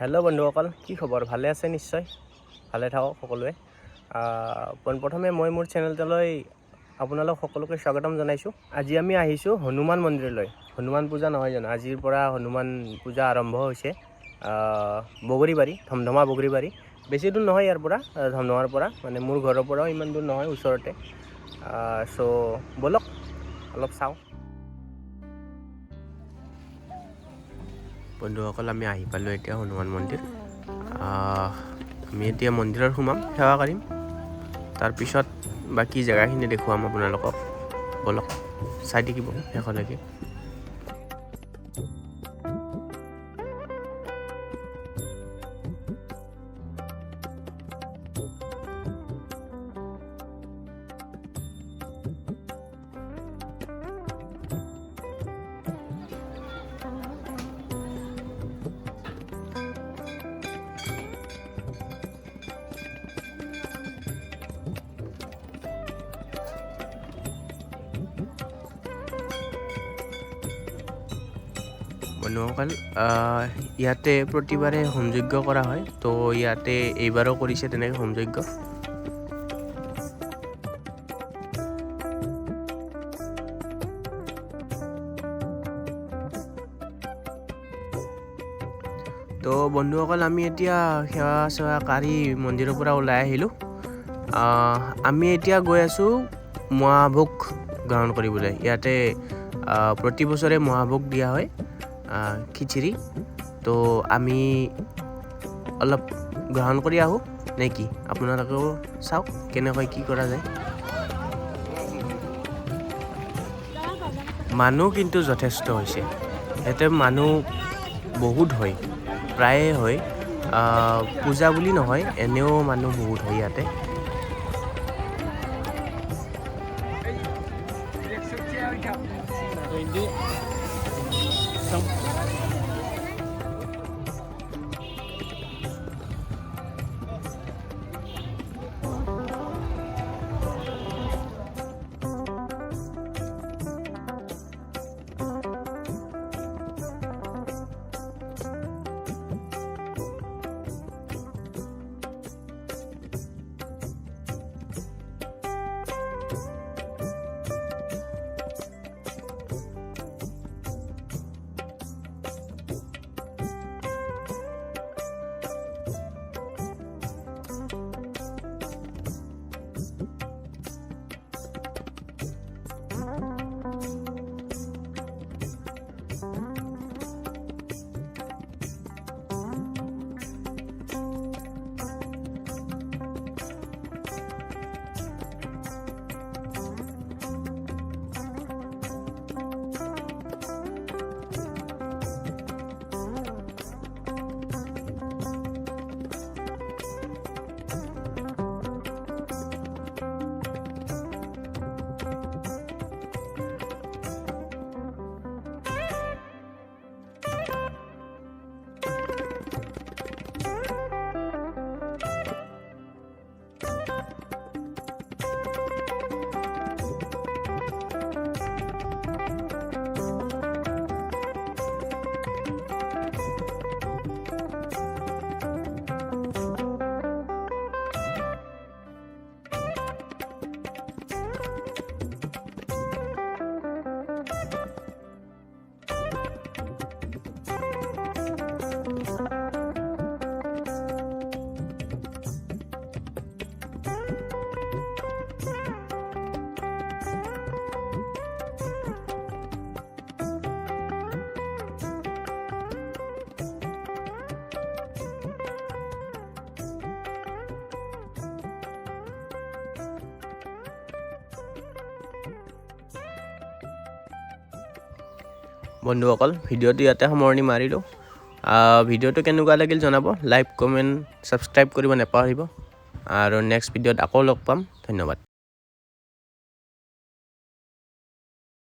Hello' বন্ধুসকল, কি খবৰ? ভালে আছে নিশ্চয়, ভালে থাকক সকলোৱে। পোনপ্ৰথমে মই মোৰ চেনেলটোলৈ আপোনালোক সকলোকে স্বাগতম জনাইছোঁ। আজি আমি আহিছোঁ হনুমান মন্দিৰলৈ। হনুমান পূজা নহয় জানো, আজিৰ পৰা হনুমান পূজা আৰম্ভ হৈছে। বগৰীবাৰী, ধমধমা বগৰীবাৰী, বেছি দূৰ নহয় ইয়াৰ পৰা, ধমধমাৰ পৰা, মানে মোৰ ঘৰৰ পৰাও ইমান দূৰ নহয়, ওচৰতে। চ' ব'লক অলপ চাওঁ। বন্ধুসকল, আমি আহি পালোঁ এতিয়া হনুমান মন্দিৰ। আমি এতিয়া মন্দিৰত সোমাম, সেৱা কৰিম, তাৰপিছত বাকী জেগাখিনি দেখুৱাম আপোনালোকক। ব'লক চাই থাকিব শেষলৈকে। বন্ধুসকল, ইয়াতে প্ৰতিবাৰে হোমযজ্ঞ কৰা হয়, তো ইয়াতে এইবাৰো কৰিছে তেনেকৈ হোমযজ্ঞ। তো বন্ধুসকল, আমি এতিয়া সেৱা চেৱা কৰি মন্দিৰৰ পৰা ওলাই আহিলোঁ। আমি এতিয়া গৈ আছোঁ মহাভোগ গ্ৰহণ কৰিবলৈ। ইয়াতে প্ৰতি বছৰে মহাভোগ দিয়া হয়, খিচিৰি। তো আমি অলপ গ্ৰহণ কৰি আহোঁ নে কি? আপোনালোকেও চাওক কেনেকৈ কি কৰা যায়। মানুহ কিন্তু যথেষ্ট হৈছে, ইয়াতে মানুহ বহুত হয়, প্ৰায়ে হয়। পূজা বুলি নহয়, এনেও মানুহ বহুত হয় ইয়াতে। বন্ধুসকল, ভিডিঅ'টো ইয়াতে সামৰণি মাৰিলোঁ। ভিডিঅ'টো কেনেকুৱা লাগিল জনাব, লাইক, কমেণ্ট, ছাবস্ক্ৰাইব কৰিব নাপাহৰিব। আৰু নেক্সট ভিডিঅ'ত আকৌ লগ পাম। ধন্যবাদ।